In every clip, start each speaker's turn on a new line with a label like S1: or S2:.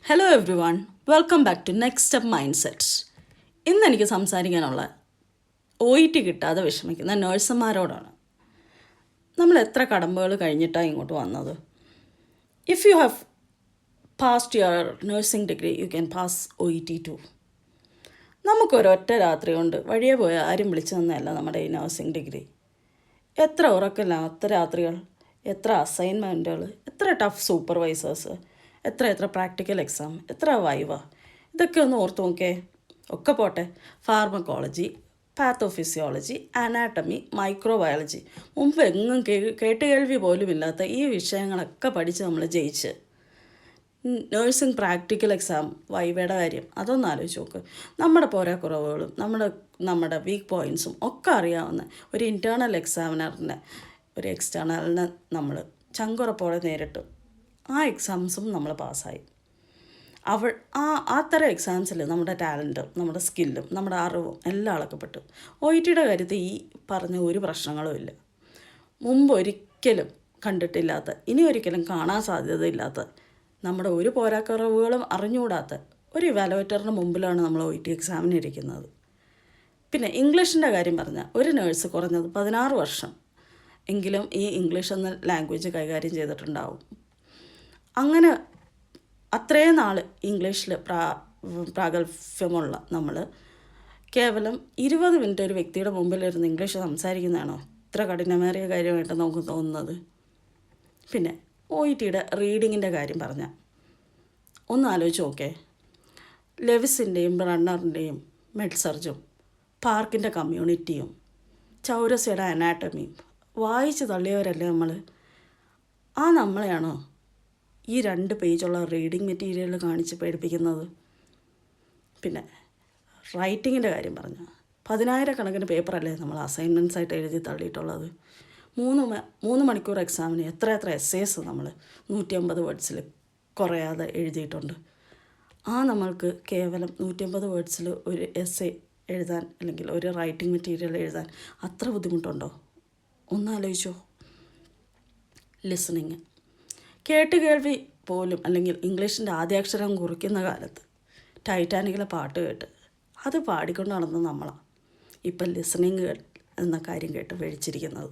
S1: Hello everyone, welcome back to next step mindset. ഇന്ന് എനിക്ക് സംസാരിക്കാനുള്ള OET കിട്ടാതെ വിഷമിക്കുന്ന നഴ്സുമാരോടാണ്. നമ്മൾ എത്ര കടമ്പകൾ കഴിഞ്ഞിട്ടാണ് ഇങ്ങോട്ട് വന്നത്. If you have passed your nursing degree you can pass OET too. നമുക്കൊരൊറ്റ രാത്രി കൊണ്ട് വഴിയെ പോയ ആരും വിളിച്ചു തന്നതല്ല നമ്മുടെ ഈ നഴ്സിംഗ് ഡിഗ്രി. എത്ര ഉറക്കമില്ലാത്ത രാത്രികൾ, എത്ര അസൈൻമെൻറ്റുകൾ, എത്ര ടഫ് സൂപ്പർവൈസേഴ്സ്, എത്ര പ്രാക്ടിക്കൽ എക്സാം, എത്ര വൈവ, ഇതൊക്കെ ഒന്ന് ഓർത്ത് നോക്കേ. ഒക്കെ പോട്ടെ, ഫാർമക്കോളജി, പാത്തോഫിസിയോളജി, അനാട്ടമി, മൈക്രോബയോളജി, മുമ്പ് എങ്ങും കേട്ടുകേൾവി പോലും ഇല്ലാത്ത ഈ വിഷയങ്ങളൊക്കെ പഠിച്ച് നമ്മൾ ജയിച്ച് നേഴ്സിംഗ് പ്രാക്ടിക്കൽ എക്സാം വൈവയുടെ കാര്യം അതൊന്ന് ആലോചിച്ച് നോക്ക്. നമ്മുടെ പോരാക്കുറവുകളും നമ്മുടെ വീക്ക് പോയിൻറ്റ്സും ഒക്കെ അറിയാവുന്ന ഒരു ഇൻറ്റേർണൽ എക്സാമിനറിനെ ഒരു എക്സ്റ്റേണലിനെ നമ്മൾ ചങ്കുറപ്പോടെ നേരിട്ട് ആ എക്സാംസും നമ്മൾ പാസ്സായി. അത്തരം എക്സാംസിൽ നമ്മുടെ ടാലൻറ്റും നമ്മുടെ സ്കില്ലും നമ്മുടെ അറിവും എല്ലാം അളക്കപ്പെട്ടു. OETയുടെ കാര്യത്തിൽ ഈ പറഞ്ഞ ഒരു പ്രശ്നങ്ങളും ഇല്ല. മുമ്പ് ഒരിക്കലും കണ്ടിട്ടില്ലാത്ത, ഇനി ഒരിക്കലും കാണാൻ സാധ്യതയില്ലാത്ത, നമ്മുടെ ഒരു പോരാക്കുറവുകളും അറിഞ്ഞുകൂടാത്ത ഒരു ഇവാലുവേറ്ററിന് മുമ്പിലാണ് നമ്മൾ OET എക്സാമിന് ഇരിക്കുന്നത്. പിന്നെ ഇംഗ്ലീഷിൻ്റെ കാര്യം പറഞ്ഞാൽ ഒരു നേഴ്സ് കുറഞ്ഞത് 16 വർഷം എങ്കിലും ഈ ഇംഗ്ലീഷ് എന്ന ലാംഗ്വേജ് കൈകാര്യം ചെയ്തിട്ടുണ്ടാവും. അങ്ങനെ അത്രയും നാൾ ഇംഗ്ലീഷിൽ പ്രാഗൽഭ്യമുള്ള നമ്മൾ കേവലം 20 മിനിറ്റ് ഒരു വ്യക്തിയുടെ മുമ്പിലിരുന്ന് ഇംഗ്ലീഷ് സംസാരിക്കുന്നതാണോ ഇത്ര കഠിനമേറിയ കാര്യമായിട്ട് നമുക്ക് തോന്നുന്നത്? പിന്നെ OETയുടെ റീഡിങ്ങിൻ്റെ കാര്യം പറഞ്ഞാൽ ഒന്ന് ആലോചിച്ച് നോക്കേ. ലെവിസിൻ്റെയും ബ്രണ്ണറിൻ്റെയും മെഡ്സർജും പാർക്കിൻ്റെ കമ്മ്യൂണിറ്റിയും ചൗരസ്യയുടെ അനാട്ടമിയും വായിച്ച് തള്ളിയവരല്ലേ നമ്മൾ. നമ്മളെയാണോ ഈ 2 പേജുള്ള റീഡിങ് മെറ്റീരിയൽ കാണിച്ച് പേടിപ്പിക്കുന്നത്? പിന്നെ റൈറ്റിങ്ങിൻ്റെ കാര്യം പറഞ്ഞാൽ 10,000 പേപ്പറല്ലേ നമ്മൾ അസൈൻമെൻറ്റ്സ് ആയിട്ട് എഴുതി തള്ളിയിട്ടുള്ളത്. 3 മണിക്കൂർ എക്സാമിന് എത്ര എസ്സേസ് നമ്മൾ 150 വേർഡ്സിൽ കുറയാതെ എഴുതിയിട്ടുണ്ട്. നമ്മൾക്ക് കേവലം 150 വേർഡ്സിൽ ഒരു എസ്സേ എഴുതാൻ അല്ലെങ്കിൽ ഒരു റൈറ്റിംഗ് മെറ്റീരിയൽ എഴുതാൻ അത്ര ബുദ്ധിമുട്ടുണ്ടോ? ഒന്നാലോചിച്ചോ. ലിസണിങ്, കേൾവി പോലും അല്ലെങ്കിൽ ഇംഗ്ലീഷിൻ്റെ ആദ്യാക്ഷരം കുറിക്കുന്ന കാലത്ത് ടൈറ്റാനിക്കിലെ പാട്ട് കേട്ട് അത് പാടിക്കൊണ്ട് നടന്ന നമ്മളാണ് ഇപ്പം ലിസണിങ് എന്ന കാര്യം കേട്ട് കഴിച്ചിരിക്കുന്നത്.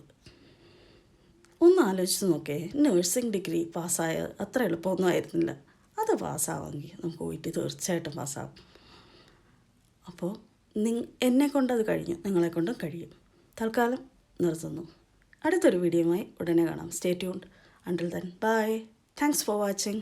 S1: ഒന്ന് ആലോചിച്ച് നോക്കേ. നഴ്സിംഗ് ഡിഗ്രി പാസ്സായത് അത്ര എളുപ്പമൊന്നും ആയിരുന്നില്ല. അത് പാസ്സാവാമെങ്കിൽ നമുക്ക് OET തീർച്ചയായിട്ടും പാസ്സാകും. അപ്പോൾ എന്നെക്കൊണ്ടത് കഴിഞ്ഞു, നിങ്ങളെക്കൊണ്ടും കഴിയും. തൽക്കാലം നിർത്തുന്നു. അടുത്തൊരു വീഡിയോയുമായി ഉടനെ കാണാം. Stay tuned. Until then bye. Thanks for watching.